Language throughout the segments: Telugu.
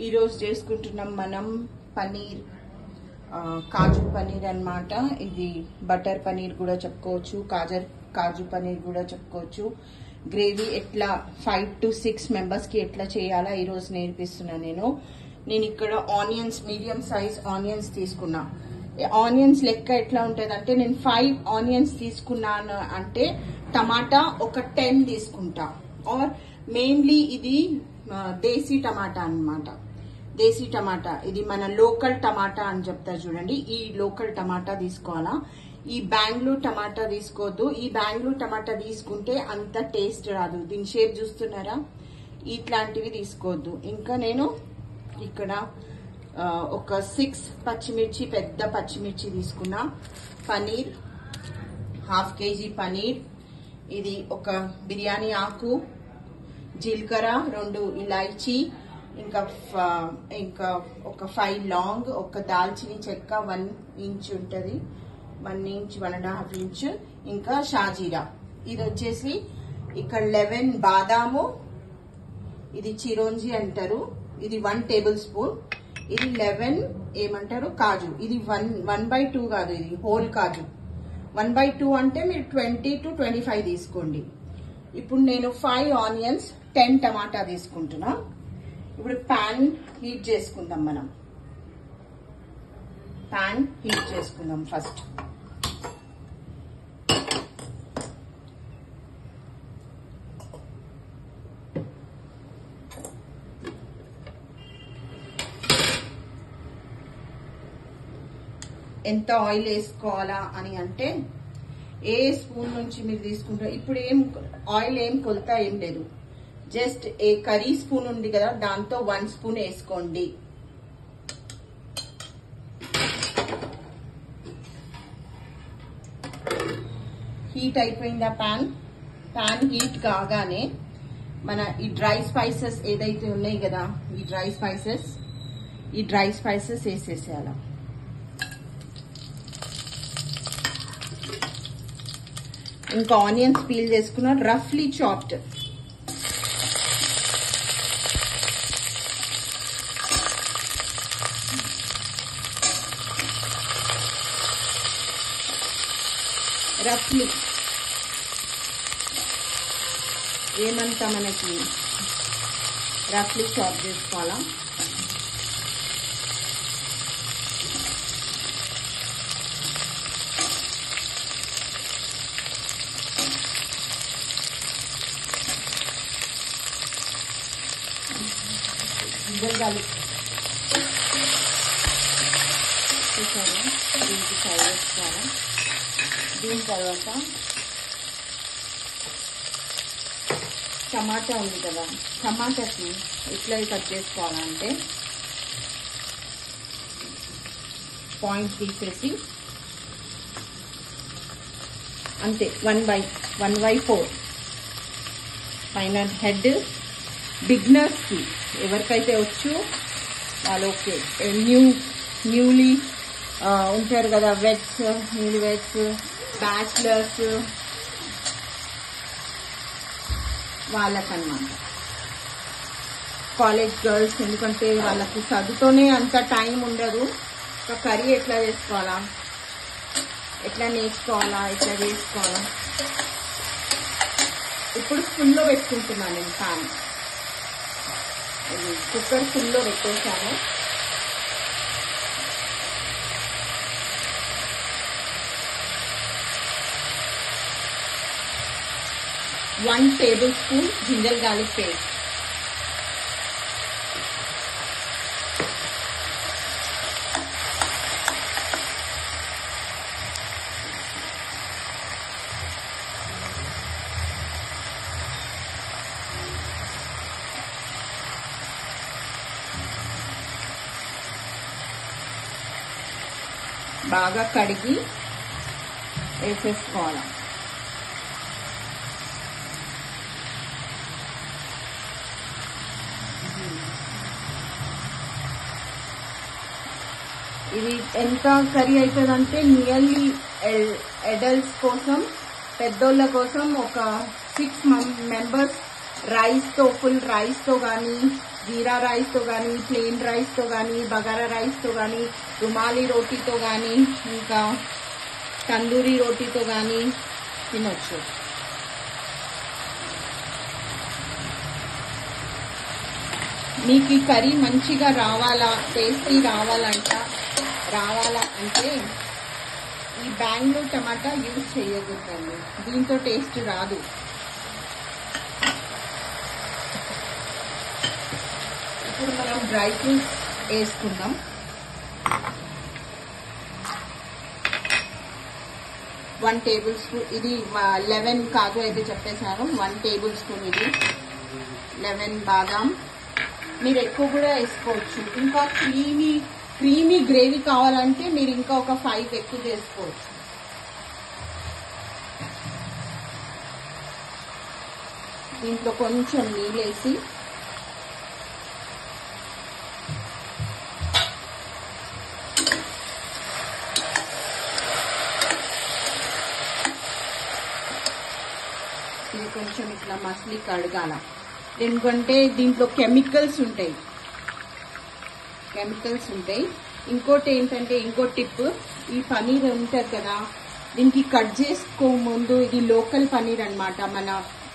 ఈ రోజు చేసుకుంటున్నాం మనం పనీర్ కాజు పనీర్ అన్నమాట. ఇది బటర్ పనీర్ కూడా చెప్పుకోవచ్చు, కాజు పనీర్ కూడా చెప్పుకోవచ్చు. గ్రేవీ ఎట్లా 5 to 6 మెంబర్స్ కి ఎట్లా చేయాలా ఈ రోజు నేర్పిస్తున్నా. నేను ఇక్కడ ఆనియన్స్, మీడియం సైజ్ ఆనియన్స్ తీసుకున్నా. ఆనియన్స్ లెక్క ఎట్లా ఉంటదంటే నేను 5 ఆనియన్స్ తీసుకున్నాను అంటే టమాటా ఒక 10 తీసుకుంటా. ఆర్ మెయిన్లీ ఇది దేశీ టమాటా అన్నమాట. దేశీ టమాటా ఇది మన లోకల్ టమాటా అని చెప్తారు చూడండి. ఈ లోకల్ టమాటా తీసుకోవాలా. ఈ బెంగళూరు టమాటా తీసుకోవద్దు. ఈ బెంగళూరు టమాటా తీసుకుంటే అంత టేస్ట్ రాదు. దీని షేప్ చూస్తున్నారా, ఇట్లాంటివి తీసుకోవద్దు. ఇంకా నేను ఇక్కడ ఒక 6 పచ్చిమిర్చి, పెద్ద పచ్చిమిర్చి తీసుకున్నా. పనీర్ 1/2 kg పనీర్. ఇది ఒక బిర్యానీ ఆకు, జీలకర్ర, 2 ఇలాచీ, ఇంకా ఒక 5 లాంగ్, ఒక దాల్చిని చెక్క 1 ఇంచ్ ఉంటది, 1 ఇంచ్ 1.5 ఇంచ్, ఇంకా షాజీరా. ఇది వచ్చేసి ఇక్కడ 11 బాదాము, ఇది చిరోంజి అంటారు, ఇది 1 టేబుల్ స్పూన్. ఇది 11 ఏమంటారు కాజు. ఇది 1/2 కాదు, ఇది హోల్ కాజు. 1/2 అంటే మీరు 20 to 25 తీసుకోండి. ఇప్పుడు నేను 5 ఆనియన్స్, 10 టమాటా తీసుకుంటున్నా. ఇప్పుడు పాన్ హీట్ చేసుకుందాం. మనం పాన్ హీట్ చేసుకుందాం ఫస్ట్. ఎంత ఆయిల్ వేసుకోవాలా అని అంటే ఏ స్పూన్ నుంచి మీరు తీసుకుంటారు. ఇప్పుడు ఆయిల్ ఏం కొలత ఏం లేదు. జస్ట్ ఏ కర్రీ స్పూన్ ఉంది కదా, దాంతో 1 స్పూన్ వేసుకోండి. హీట్ అయిపోయిందా పాన్ హీట్ కాగానే మన ఈ డ్రై స్పైసెస్ ఏదైతే ఉన్నాయి కదా, ఈ డ్రై స్పైసెస్ వేసేసేయాల. ఇంకా ఆనియన్స్ పీల్ చేసుకున్న, రఫ్లీ చాప్డ్. రఫ్లీ ఏమంతా మనకి రఫ్లీ చాప్ చేసుకోవాలా. దీనికి ఫ్రై చేసుకోవాలి. దీని తర్వాత టమాటా ఉంది కదా, టమాటాకి ఎట్లా కట్ చేసుకోవాలంటే పాయింట్ తీసేసి అంతే 1/4 పైన హెడ్. బిగినర్స్ కి ఎవరికైతే వచ్చు వాళ్ళు ఓకే. న్యూలీ ఉంటారు కదా, న్యూలీ వెట్స్, బ్యాచిలర్స్, వాళ్ళకన్నమాట. కాలేజ్ గర్ల్స్, ఎందుకంటే వాళ్ళకి చదువుతోనే అంత టైం ఉండదు. కర్రీ ఎట్లా చేసుకోవాలా, ఎట్లా నేర్చుకోవాలా, ఎట్లా చేసుకోవాలా. ఇప్పుడు ఫుల్లో పెట్టుకుంటున్నాను నేను పాన్. కుక్కర్ ఫుల్లో పెట్టేశాను. one tablespoon ginger garlic paste. బాగా కడిగి వేసేసుకోవాలి. ఇది ఎంత కర్రీ అవుతుందంటే నియర్లీ అడల్ట్స్ కోసం, పెద్దోళ్ళ కోసం ఒక 6 మెంబర్స్ రైస్ తో, ఫుల్ రైస్ తో గానీ, జీరా రైస్ తో గానీ, ప్లెయిన్ రైస్ తో గానీ, బగారా రైస్ తో గానీ, రుమాలి రోటీతో గానీ, ఇంకా తందూరి రోటీతో గానీ తినొచ్చు. మీకు ఈ కర్రీ మంచిగా రావాలా, టేస్టీ రావాలా అంటే ఈ బెంగళూరు టమాటా యూజ్ చేయకూడదండి, దీంతో టేస్ట్ రాదు. ఇప్పుడు మనం డ్రై ఫ్రూట్స్ వేసుకుందాం. వన్ టేబుల్ స్పూన్, ఇది 11 కాజు అయితే చెప్పేశాను. 1 టేబుల్ స్పూన్ ఇది 11 బాదాం. మీరు ఎక్కువ కూడా వేసుకోవచ్చు. ఇంకా క్రీమీ గ్రేవీ కావాలంటే మీరు ఇంకా ఒక 5 ఎక్కువ చేసుకోవచ్చు. దీంట్లో కొంచెం నీళ్ళేసి ఇది కొంచెం ఇట్లా మసిలి కడగాల. ఎందుకంటే దీంట్లో కెమికల్స్ ఉంటాయి. ఇంకోటి ఏంటంటే, ఇంకో టిప్, ఈ పనీర్ ఉంటుంది కదా, దీనికి కట్ చేసుకో ముందు, ఇది లోకల్ పనీర్ అన్నమాట, మన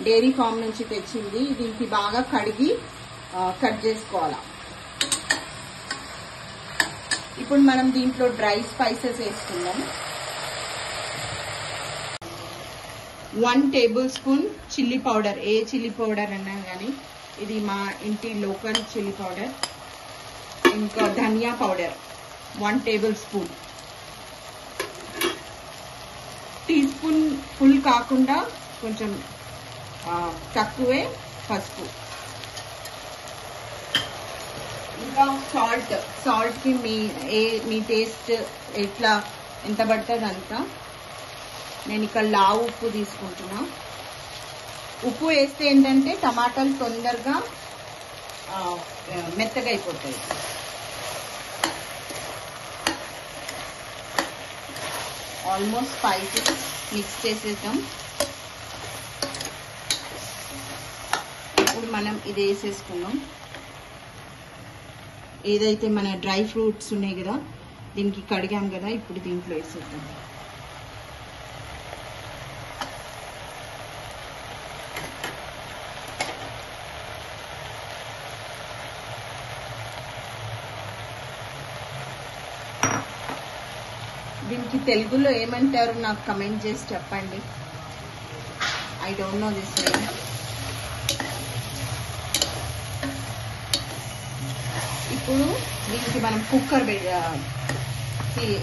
డైరీ ఫామ్ నుంచి తెచ్చింది. దీనికి బాగా కడిగి కట్ చేసుకోవాలా. ఇప్పుడు మనం దీంట్లో డ్రై స్పైసెస్ వేసుకుందాం. 1 టేబుల్ స్పూన్ చిల్లీ పౌడర్, ఏ చిల్లీ పౌడర్ అన్నా కానీ ఇది మా ఇంటి లోకల్ చిల్లీ పౌడర్. ఇంకా dhania powder 1 tablespoon. Teaspoon full కాకుండా కొంచెం తక్కువే పసుపు. ఇంకా సాల్ట్కి మీ టేస్ట్ ఎంత పడుతుంది అంత. నేను ఇక్కడ లావు ఉప్పు తీసుకుంటున్నా. ఉప్పు వేస్తే ఏంటంటే టమాటాలు తొందరగా మెత్తగా అయిపోతాయి. ఆల్మోస్ట్ స్పైసెస్ మిక్స్ చేసేద్దాం. ఇప్పుడు మనం ఇది వేసేసుకున్నాం. ఏదైతే మన డ్రై ఫ్రూట్స్ ఉన్నాయి కదా, దీనికి కడిగాం కదా, ఇప్పుడు దీంట్లో వేసేద్దాం. దీనికి తెలుగులో ఏమంటారు నాకు కమెంట్ చేసి చెప్పండి. I don't know this name. ఇప్పుడు దీనికి మనం కుక్కర్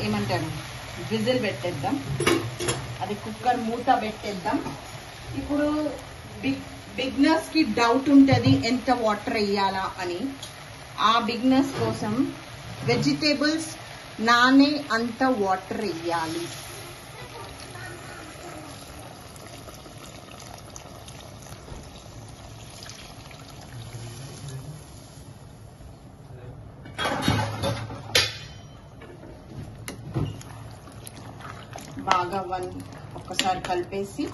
ఏమంటారు విజిల్ పెట్టేద్దాం. అది కుక్కర్ మూత పెట్టేద్దాం. ఇప్పుడు బిగ్నర్స్ కి డౌట్ ఉంటుంది ఎంత వాటర్ వేయాలా అని. ఆ బిగ్నర్స్ కోసం వెజిటేబుల్స్ నానే అంత వాటర్ వేయాలి. బాగా ఒక్కసారి కలిపేసి,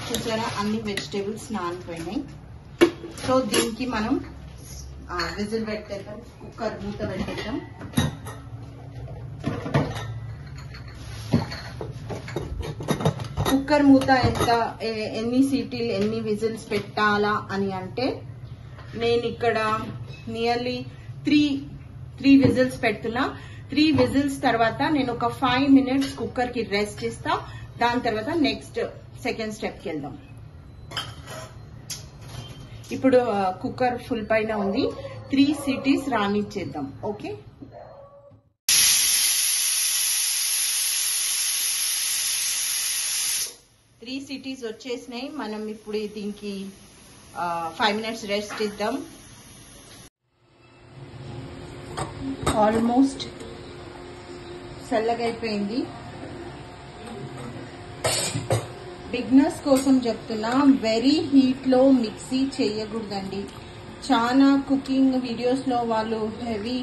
చూసారా అన్ని వెజిటేబుల్స్ నానిపోయినాయి. సో దీనికి మనం విజిల్ పెట్టేద్దాం, కుక్కర్ మూత పెట్టేద్దాం. కుక్కర్ మూత ఎన్ని సీటీలు, ఎన్ని విజిల్స్ పెట్టాలా అని అంటే, నేను ఇక్కడ నియర్లీ 3 విజిల్స్ పెడుతున్నా. 3 విజిల్స్ తర్వాత నేను ఒక 5 minutes కుక్కర్ కి రెస్ట్ ఇస్తా. దాని తర్వాత నెక్స్ట్ సెకండ్ స్టెప్ కి వెళ్దాం. ఇప్పుడు కుక్కర్ ఫుల్ పైన ఉంది, 3 సీటీస్ రానిచ్చేద్దాం. ఓకే, 3 సీటీస్ వచ్చేసినాయి. మనం ఇప్పుడు దీనికి 5 minutes రెస్ట్ ఇద్దాం. ఆల్మోస్ట్ చల్లగా అయిపోయింది. బిగ్నర్స్ కోసం చెప్తున్నా, వెరీ హీట్ లో మిక్సీ చేయకూడదండి. చాలా కుకింగ్ వీడియోస్ లో వాళ్ళు హెవీ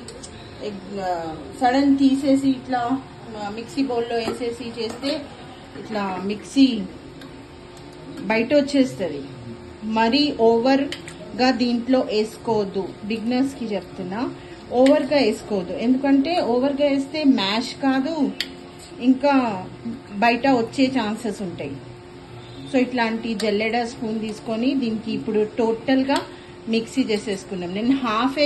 సడన్ తీసేసి ఇట్లా మిక్సీ బౌల్లో వేసేసి చేస్తే ఇట్లా మిక్సీ బయట వచ్చేస్తుంది. మరీ ఓవర్ గా దీంట్లో వేసుకోవద్దు, బిగినర్స్ కి చెప్తున్నా. ఓవర్ గా వేసుకోవద్దు, ఎందుకంటే ఓవర్ గా వేస్తే మ్యాష్ కాదు, ఇంకా బయట వచ్చే ఛాన్సెస్ ఉంటాయి. సో ఇట్లాంటి జల్లెడ స్పూన్ తీసుకొని దీనికి ఇప్పుడు టోటల్ గా మిక్సీ చేసేసుకున్నాం. నేను హాఫే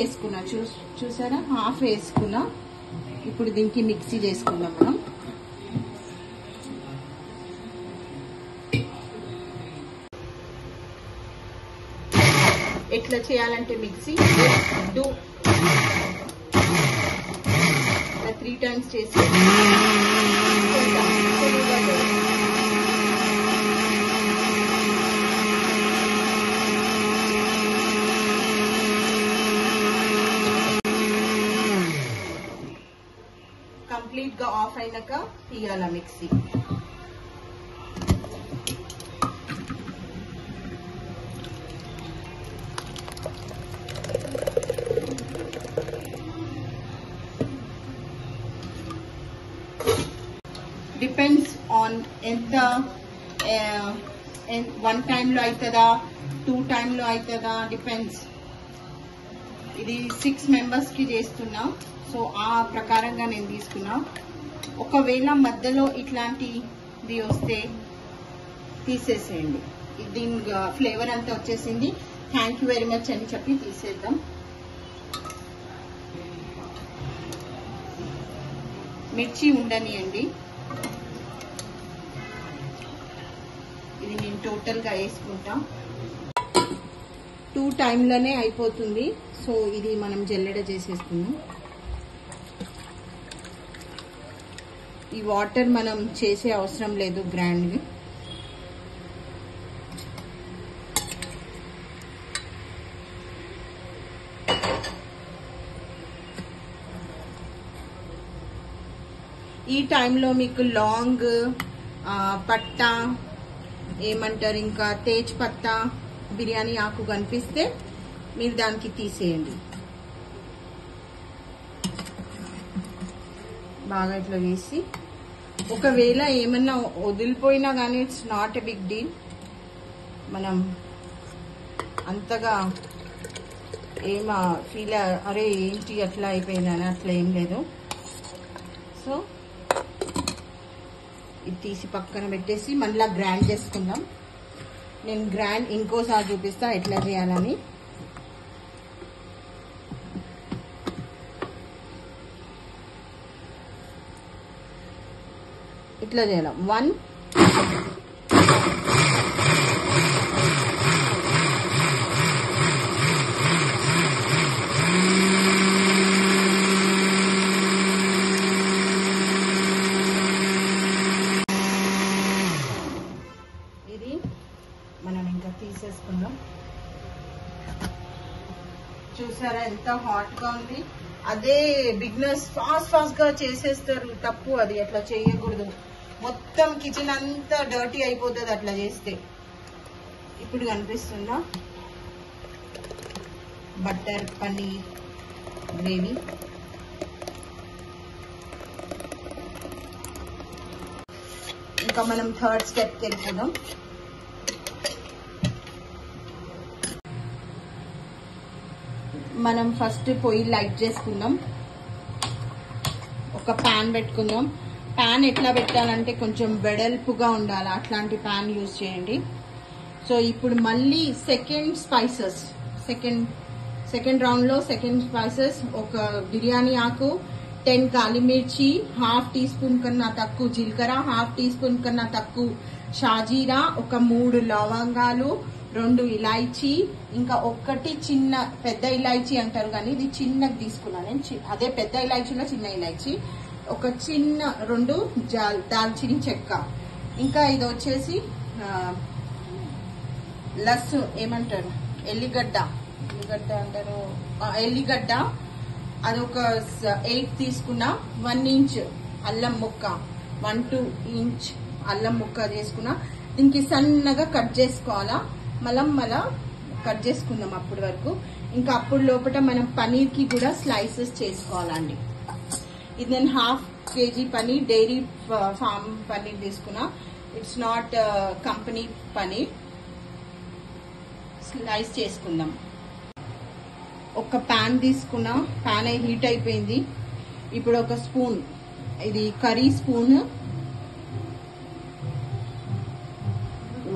వేసుకున్నా, చూసారా, హాఫ్ వేసుకున్నా. ఇప్పుడు దీనికి మిక్సీ చేసుకుందాం మనం. ఎట్లా చేయాలంటే మిక్సీ 3 times చేసి కంప్లీట్ గా ఆఫ్ అయినాక తీయాల మిక్సీ. డిపెండ్స్ ఆన్ ఎంత 1 time లో అవుతుందా 2 time లో అవుతుందా, డిపెండ్స్. ఇది 6 members కి చేస్తున్నా, సో ఆ ప్రకారంగా నేను తీసుకున్నా. ఒకవేళ మధ్యలో ఇట్లాంటిది వస్తే తీసేసేయండి. దీని ఫ్లేవర్ అంతా వచ్చేసింది. థ్యాంక్ యూ వెరీ మచ్ అని చెప్పి తీసేద్దాం. మిర్చి ఉండనియండి. ఇది నేను టోటల్ గా వేసుకుంటా. 2 time లోనే అయిపోతుంది. సో ఇది మనం జల్లెడ చేసేస్తున్నాం. ఈ వాటర్ మనం చేసే అవసరం లేదు గ్రైండ్. ఈ టైంలో మీకు లాంగ్, పట్టా ఏమంటారు, ఇంకా తేజ్ పత్తా, బిర్యానీ ఆకు కనిపిస్తే మీరు దానికి తీసేయండి. బాగా ఇట్లా వేసి, ఒకవేళ ఏమన్నా వదిలిపోయినా కానీ it's not a big deal. మనం అంతగా ఫీల్ అరే ఏంటి అట్లా అయిపోయిందని అట్లా ఏం లేదు. సో ఇది తీసి పక్కన పెట్టేసి మళ్ళీ గ్రైండ్ చేసుకుందాం. నేను గ్రైండ్ ఇంకోసారి చూపిస్తా ఎట్లా చేయాలని. ఇట్లా చేయాలి. 1 ఇది మనం ఇంకా తీసేసుకుందాం. చూసారా ఎంత హాట్ గా ఉంది. అదే బిగినర్స్ ఫాస్ట్ గా చేసేస్తారు, తప్పు అది. అట్లా చేయకూడదు, మొత్తం కిచెన్ అంతా డర్టీ అయిపోతుంది అట్లా చేస్తే. ఇప్పుడు కనిపిస్తుందా బటర్ పన్నీర్ గ్రేవీ. ఇంకా మనం 3rd స్టెప్కి వెళ్ళిపోదాం. మనం ఫస్ట్ పొయ్యి లైట్ చేసుకుందాం. ఒక ప్యాన్ పెట్టుకుందాం. ప్యాన్ ఎట్లా పెట్టాలంటే కొంచెం వెడల్పుగా ఉండాలి, అట్లాంటి ప్యాన్ యూజ్ చేయండి. సో ఇప్పుడు మళ్ళీ సెకండ్ రౌండ్ లో సెకండ్ స్పైసెస్, ఒక బిర్యానీ ఆకు, 10 కాలిమిర్చి, 1/2 teaspoon కన్నా తక్కువ జీలకర్ర, 1/2 teaspoon కన్నా తక్కువ షాజీరా, ఒక 3 లవంగాలు, 2 ఇలాయచీ, ఇంకా ఒకటి పెద్ద ఇలాయచీ అంటారు కానీ ఇది చిన్నది తీసుకున్నాను నేను. అదే పెద్ద ఇలాయచీలో చిన్న ఇలాయచీ, ఒక 2 దాల్చిని చెక్క, ఇంకా ఇది వచ్చేసి ఏమంటారు ఎల్లిగడ్డ అంటారు, ఎల్లిగడ్డ అదొక 8 తీసుకున్నా. 1 inch అల్లం ముక్క, 1-2 inch అల్లం ముక్క తీసుకున్నా. దీనికి సన్నగా కట్ చేసుకోవాలా, మళ్ళా కట్ చేసుకుందాం అప్పటి వరకు. ఇంకా అప్పుడు లోపల మనం పనీర్ కి కూడా స్లైసెస్ చేసుకోవాలండి. ఇది నేను 1/2 kg paneer, dairy farm paneer తీసుకున్నా. It's not company paneer. Slice చేసుకుందాం. ఒక ప్యాన్ తీసుకున్నా, ప్యాన్ హీట్ అయిపోయింది. ఇప్పుడు ఒక స్పూన్, ఇది కర్రీ స్పూన్,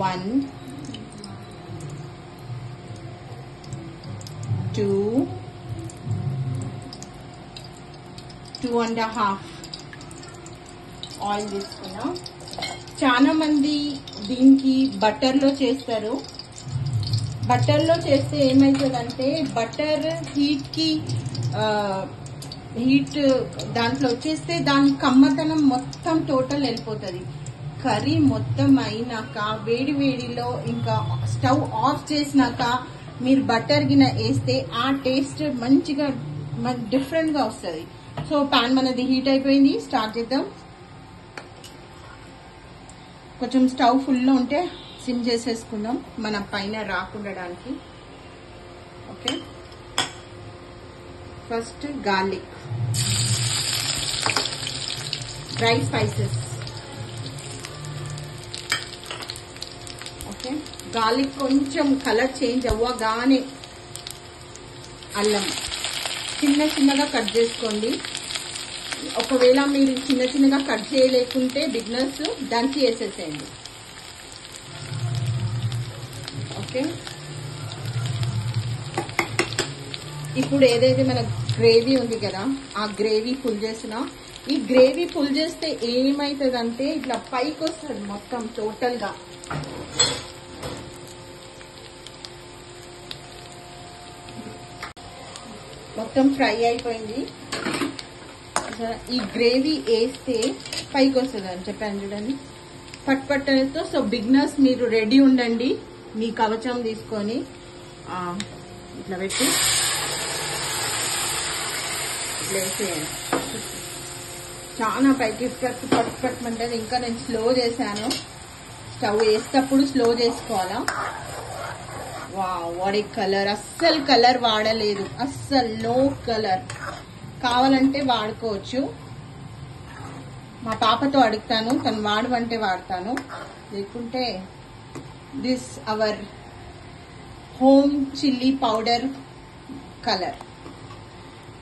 1 2 2.5 ఆయిల్ తీసుకున్నా. చాలా మంది దీనికి బటర్లో చేస్తారు. బటర్లో చేస్తే ఏమవుతుందంటే బటర్ హీట్ దాంట్లో వచ్చేస్తే దాని కమ్మతనం మొత్తం టోటల్ వెళ్ళిపోతుంది. కర్రీ మొత్తం అయినాక వేడి వేడిలో ఇంకా స్టవ్ ఆఫ్ చేసినాక మీరు బటర్ గిన వేస్తే ఆ టేస్ట్ మంచిగా డిఫరెంట్ గా వస్తుంది. సో పాన్ మనది హీట్ అయిపోయింది. స్టార్ట్ చేద్దాం. కొంచెం స్టవ్ ఫుల్లో ఉంటే సిమ్ చేసేసుకుందాం, మన పైన రాకుండడానికి. Okay, first garlic, dry spices. Okay, garlic కొంచెం కలర్ చేంజ్ అవ్వగానే అల్లం చిన్న చిన్నగా కట్ చేసుకోండి. ఒకవేళ మీరు చిన్న చిన్నగా కట్ చేయలేకుంటే బిగినర్స్ దంచి వేసేసేయండి. ఓకే, ఇప్పుడు ఏదైతే మన గ్రేవీ ఉంది కదా, ఆ గ్రేవీ ఫుల్ చేసిన, ఈ గ్రేవీ ఫుల్ చేస్తే ఏమైతుందంటే ఇట్లా పైకి వస్తుంది మొత్తం టోటల్ గా. మొత్తం ఫ్రై అయిపోయింది. ఈ గ్రేవీ వేస్తే పైకి వస్తుంది అని చెప్పాను చూడండి, పట్టుపట్టతో. సో బిగినర్స్ మీరు రెడీ ఉండండి, మీ కవచం తీసుకొని ఇట్లా పెట్టి ఇట్లా వేసేయండి. చాలా పైకి పట్టుపట్టమంటుంది. ఇంకా నేను స్లో చేశాను, స్టవ్ వేసేటప్పుడు స్లో చేసుకోవాలా. వాడే కలర్, అస్సలు కలర్ వాడలేదు, అస్సలు నో కలర్. కావాలంటే వాడుకోవచ్చు. మా పాపతో అడుగుతాను, తను వాడమంటే వాడతాను, లేకుంటే this our home chilli powder colour.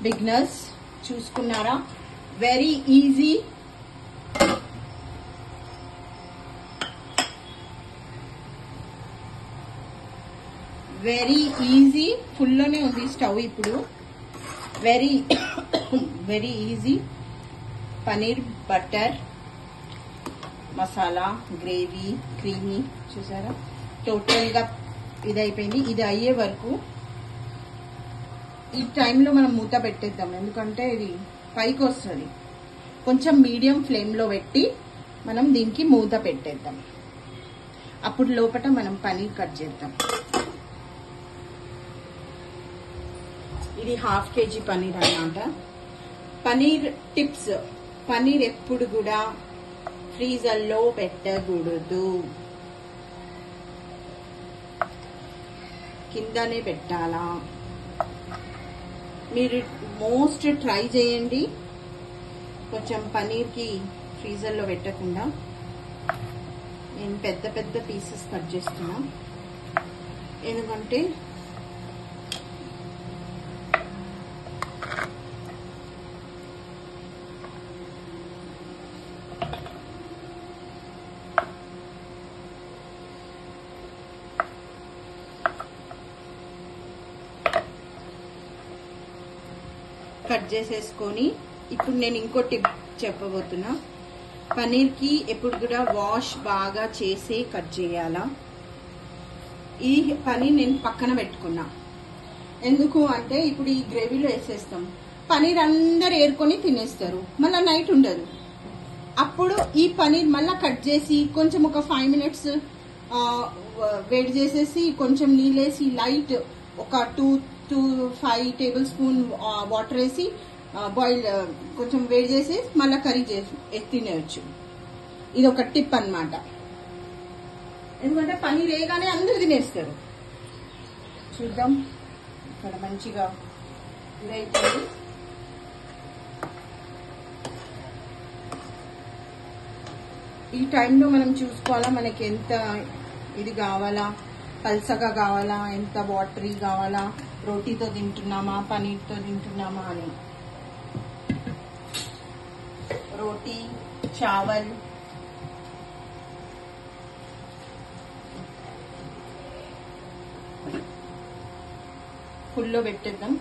Beginners చూసుకున్నారా, వెరీ ఈజీ. Very easy. ఫుల్లోనే ఉంది స్టవ్ ఇప్పుడు. Very very easy. Paneer butter masala gravy creamy చూసారా, టోటల్ గా ఇది అయిపోయింది. ఇది అయ్యే వరకు ఈ టైంలో మనం మూత పెట్టేద్దాం, ఎందుకంటే ఇది పైకి వస్తుంది. కొంచెం మీడియం ఫ్లేమ్ లో పెట్టి మనం దీనికి మూత పెట్టేద్దాం. అప్పుడు లోపల మనం పనీర్ కట్ చేద్దాం. ఇది 1/2 kg పనీర్ అన్నమాట. పనీర్ టిప్స్, పనీర్ ఎప్పుడు కూడా ఫ్రీజర్లో పెట్టకూడదు, కిందనే పెట్టాలా. మీరు మోస్ట్ ట్రై చేయండి కొంచెం పనీర్కి ఫ్రీజర్లో పెట్టకుండా. నేను పెద్ద పెద్ద పీసెస్ కట్ చేస్తున్నా, ఎందుకంటే కట్ చేసేసుకొని ఇప్పుడు నేను ఇంకో టిప్ చెప్పబోతున్నా. పనీర్కి ఎప్పుడు కూడా వాష్ బాగా చేసి కట్ చేయాలా. ఈ పనీర్ నేను పక్కన పెట్టుకున్నా, ఎందుకు అంటే ఇప్పుడు ఈ గ్రేవీలో వేసేస్తాం, పనీర్ అందరు ఏరుకొని తినేస్తారు, మళ్ళీ నైట్ ఉండదు. అప్పుడు ఈ పనీర్ మళ్ళీ కట్ చేసి కొంచెం ఒక 5 minutes వేడి చేసేసి కొంచెం నీళ్ళేసి లైట్ ఒక 2 to 5 tablespoon వాటర్ వేసి బాయిల్ కొంచెం వేడి చేసి మళ్ళీ కర్రీ చేసి తినేయచ్చు. ఇది ఒక టిప్ అన్నమాట, ఎందుకంటే పనీర్ వేయగానే అందరు తినేస్తారు. చూద్దాం, ఇక్కడ మంచిగా ఇదైతుంది. ఈ టైంలో మనం చూసుకోవాలా మనకి ఎంత ఇది కావాలా, పల్సగా కావాలా, ఎంత వాటరీ కావాలా, రోటీతో తింటున్నామా పనీర్తో తింటున్నామా అని. రోటీ, చావల్, ఫుల్లో పెట్టేద్దాం.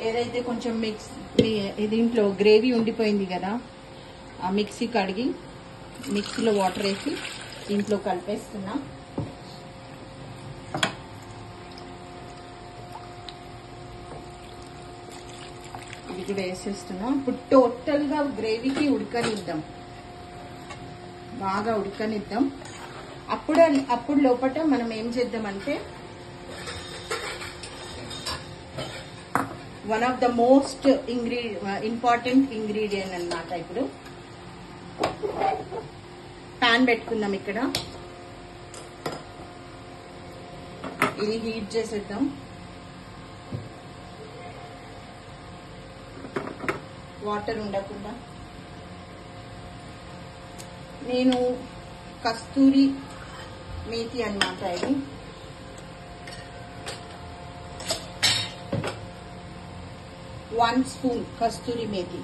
ఏదైతే కొంచెం దీంట్లో గ్రేవీ ఉండిపోయింది కదా, ఆ మిక్సీ కడిగి మిక్సీలో వాటర్ వేసి దీంట్లో కలిపేస్తున్నా. ఇది కూడా వేసేస్తున్నా. ఇప్పుడు టోటల్ గా గ్రేవీకి ఉడకనిద్దాం, బాగా ఉడకనిద్దాం. అప్పుడు లోపల మనం ఏం చేద్దామంటే one of the most important ingredient అన్నమాట. ఇప్పుడు పాన్ పెట్టుకుందాం. ఇక్కడ ఇది హీట్ చేసేద్దాం. వాటర్ ఉండకుండా నేను కస్తూరి మేతి అన్నమాట. ఇది 1 స్పూన్ కస్తూరి మేతి,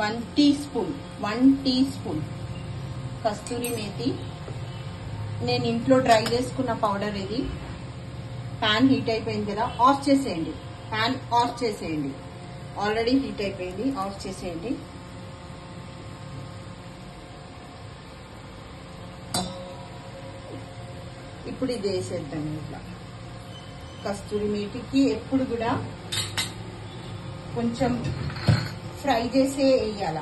1 టీ స్పూన్ కస్తూరి మేతి. నేను ఇంట్లో డ్రై చేసుకున్న పౌడర్ ఇది. ప్యాన్ హీట్ అయిపోయింది కదా, ఆఫ్ చేసేయండి. ప్యాన్ ఆఫ్ చేసేయండి. ఆల్రెడీ హీట్ అయిపోయింది, ఆఫ్ చేసేయండి. ఇప్పుడు ఇది వేసేద్దాం. ఇట్లా కస్తూరి మేతికి ఎప్పుడు కూడా కొంచెం ఫ్రై చేసే వేయాల,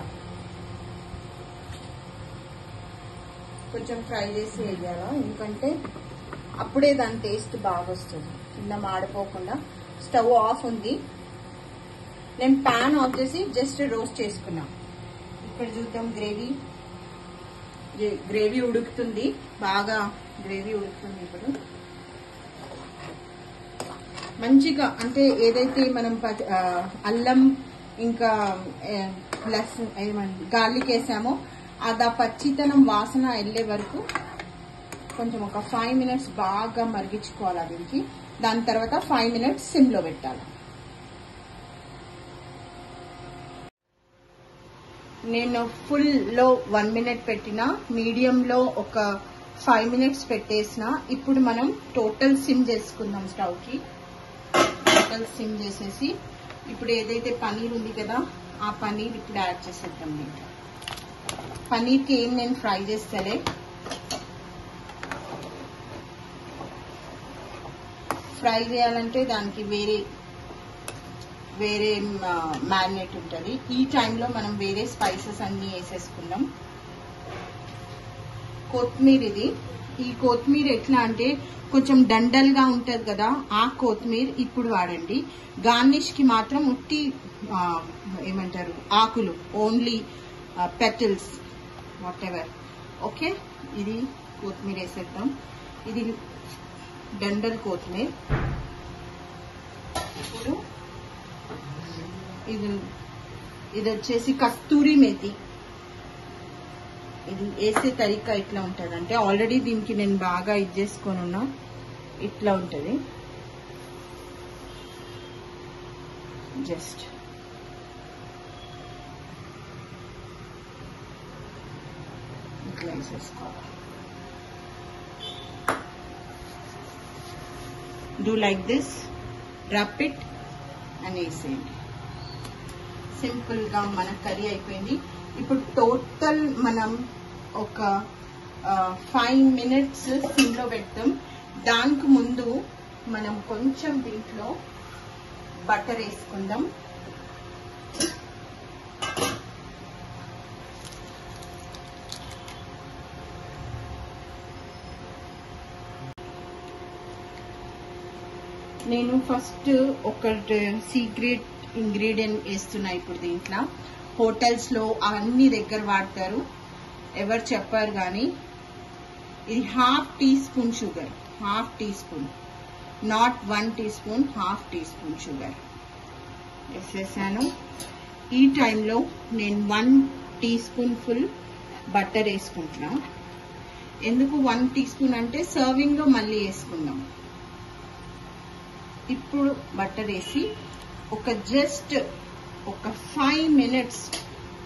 కొంచెం ఫ్రై చేసి వేయాల. ఎందుకంటే అప్పుడే దాని టేస్ట్ బాగా వస్తుంది, కింద మాడిపోకుండా. స్టవ్ ఆఫ్ ఉంది. నేను ప్యాన్ ఆఫ్ చేసి జస్ట్ రోస్ట్ చేసుకున్నా. ఇక్కడ చూద్దాం, గ్రేవీ ఉడుకుతుంది, బాగా గ్రేవీ ఉడుకుతుంది. ఇప్పుడు మంచిగా అంటే ఏదైతే మనం అల్లం ఇంకా గార్లిక్ వేసామో అది ఆ పచ్చితనం వాసన వెళ్ళే వరకు కొంచెం ఒక 5 minutes బాగా మరిగించుకోవాలి దీనికి. దాని తర్వాత 5 minutes సిమ్ లో పెట్టాలి. నేను ఫుల్ లో 1 minute పెట్టిన, మీడియం లో ఒక 5 minutes పెట్టేసిన. ఇప్పుడు మనం టోటల్ సిమ్ చేసుకుందాం. స్టవ్ కి టోటల్ సిమ్ చేసేసి ఇప్పుడు ఏదైతే పనీర్ ఉంది కదా ఆ పనీర్ ఇప్పుడు యాడ్ చేసేద్దాం. దీంట్లో పనీర్కి ఏం నేను ఫ్రై చేస్తలే. ఫ్రై చేయాలంటే దానికి వేరే మ్యారినేట్ ఉంటుంది. ఈ టైంలో మనం వేరే స్పైసెస్ అన్ని వేసేసుకుందాం. కొత్తిమీర ఇది. ఈ కొత్తిమీర ఎట్లా అంటే కొంచెం డండల్గా ఉంటుంది కదా, ఆ కొత్తిమీర ఇప్పుడు వాడండి. గార్నిష్ కి మాత్రం ఉట్టి ఏమంటారు ఆకులు, only petals what ever. Okay, ఇది కొత్తిమీర వేసేద్దాం. ఇది డండల్ కొత్తిమీర. ఇప్పుడు ఇది వచ్చేసి కస్తూరి మేతి. ఇది వేసే తరీకా ఇట్లా ఉంటుంది. అంటే ఆల్రెడీ దీనికి నేను బాగా ఇది చేసుకొని ఉన్నా, ఇట్లా ఉంటుంది. జస్ట్ ఇట్లా వేసేసుకోవాలి. Do like this, rub it అని వేసేయండి. సింపుల్ గా మన కర్రీ అయిపోయింది. ఇప్పుడు టోటల్ మనం ఒక 5 minutes సిమ్ లో పెడతాం. దానికి ముందు మనం కొంచెం దీంట్లో బటర్ వేసుకుందాం. నేను ఫస్ట్ ఒక సీక్రెట్ ఇంగ్రీడియంట్ వేస్తున్నా ఇప్పుడు దీంట్లో. హోటల్స్ లో అన్ని దగ్గర వాడతారు, ఎవరు చెప్పారు కానీ ఇది 1/2 teaspoon sugar, 1/2 teaspoon. Not 1 teaspoon, half teaspoon sugar వేసేసాను. ఈ టైంలో నేను 1 టీ స్పూన్ ఫుల్ బటర్ వేసుకుంటున్నా. ఎందుకు 1 టీ స్పూన్ అంటే సర్వింగ్లో మళ్ళీ వేసుకుందాం. ఇప్పుడు బటర్ వేసి జస్ట్ ఒక 5 minutes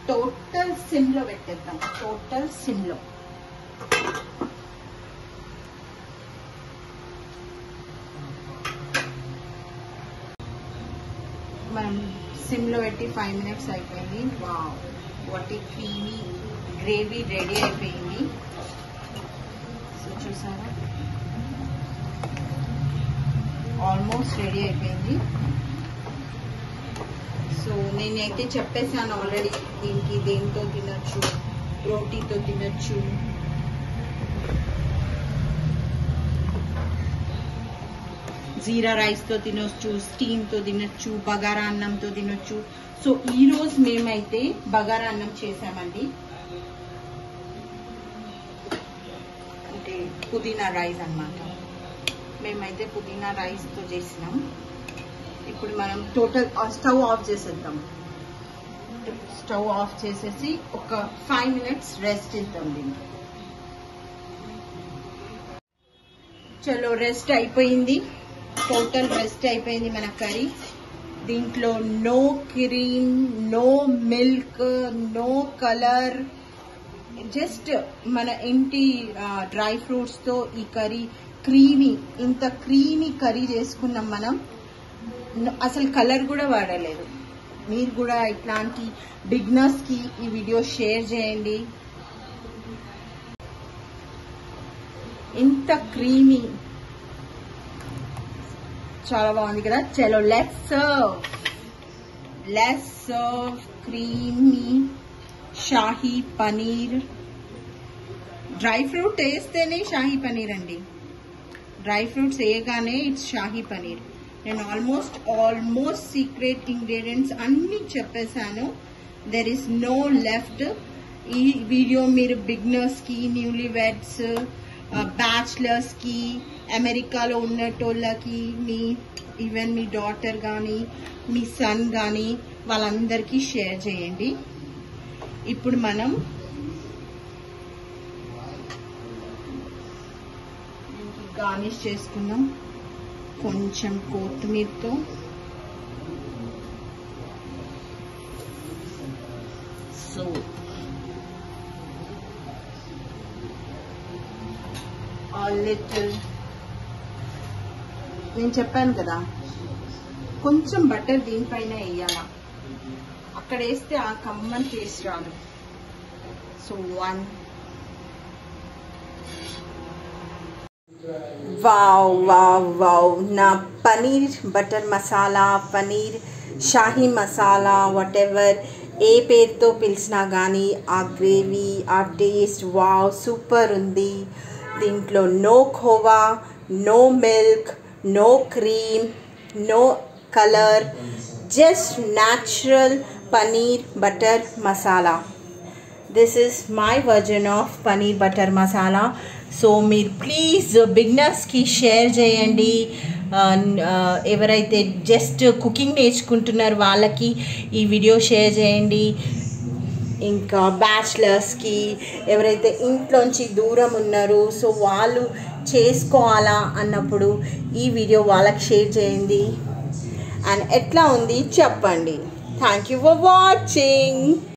టోటల్ సిమ్లో పెట్టేద్దాం. టోటల్ సిమ్లో మనం సిమ్లో పెట్టి 5 minutes అయిపోయింది. వావ్, వాటి క్రీమీ గ్రేవీ రెడీ అయిపోయింది. సో చూసారా, ఆల్మోస్ట్ రెడీ అయిపోయింది. సో నేనైతే చెప్పేసాను ఆల్రెడీ, దీనికి దేంతో తినొచ్చు, రోటీతో తినొచ్చు, జీరా రైస్తో తినొచ్చు, స్టీమ్తో తినొచ్చు, బగారా అన్నంతో తినొచ్చు. సో ఈరోజు మేమైతే బగారా అన్నం చేసామండి, అంటే పుదీనా రైస్ అన్నమాట. మేమైతే పుదీనా రైస్తో చేసినాం. ఇప్పుడు మనం టోటల్ స్టవ్ ఆఫ్ చేసేద్దాం. స్టవ్ ఆఫ్ చేసేసి ఒక 5 minutes రెస్ట్ ఇద్దాం దీన్ని. చలో, రెస్ట్ అయిపోయింది, టోటల్ రెస్ట్ అయిపోయింది మన కర్రీ. దీంట్లో no cream, no milk, no colour, just మన ఇంటి డ్రై ఫ్రూట్స్తో ఈ కర్రీ క్రీమీ, ఇంత క్రీమీ కర్రీ చేసుకున్నాం మనం. అసలు కలర్ కూడా వాడలేదు. మీరు కూడా ఇట్లాంటి బిగినర్స్కి ఈ వీడియో షేర్ చేయండి. ఇంత క్రీమీ, చాలా బాగుంది కదా. చలో, let's serve creamy shahi paneer. Dry fruit వేస్తేనే షాహీ పనీర్ అండి, డ్రై ఫ్రూట్స్ వేయగానే ఇట్స్ షాహీ పనీర్. నేను ఆల్మోస్ట్ సీక్రెట్ ఇంగ్రీడియంట్స్ అన్ని చెప్పేశాను. There is no left. ఈ వీడియో మీరు బిగినర్స్కి, న్యూలీ వెడ్స్, బ్యాచిలర్స్కి, అమెరికాలో ఉన్నటోళ్ళకి, ఈవెన్ మీ డాటర్ కానీ మీ సన్ కానీ వాళ్ళందరికీ షేర్ చేయండి. ఇప్పుడు మనం గార్నిష్ చేసుకుందాం కొంచెం కొత్తిమీరతో. సో లిటిల్, నేను చెప్పాను కదా కొంచెం బటర్ దీనిపైన వేయాలా, అక్కడ వేస్తే ఆ కమ్మని టేస్ట్ రాదు. సో 1. వావ్, నా paneer butter masala, paneer shahi masala, whatever ఏ పేరుతో పిలిచినా కానీ ఆ గ్రేవీ, ఆ టేస్ట్ వావ్ సూపర్ ఉంది. దీంట్లో no khoa, no milk, no cream, no colour, just natural paneer butter masala. This is my version of paneer butter masala. So మీరు ప్లీజ్ బిగినర్స్కి షేర్ చేయండి. ఎవరైతే జస్ట్ కుకింగ్ నేర్చుకుంటున్నారో వాళ్ళకి ఈ వీడియో షేర్ చేయండి. ఇంకా బ్యాచిలర్స్కి, ఎవరైతే ఇంట్లోంచి దూరం ఉన్నారో సో వాళ్ళు చేసుకోవాలా అన్నప్పుడు ఈ వీడియో వాళ్ళకి షేర్ చేయండి. అండ్ ఎట్లా ఉంది చెప్పండి. Thank you for watching.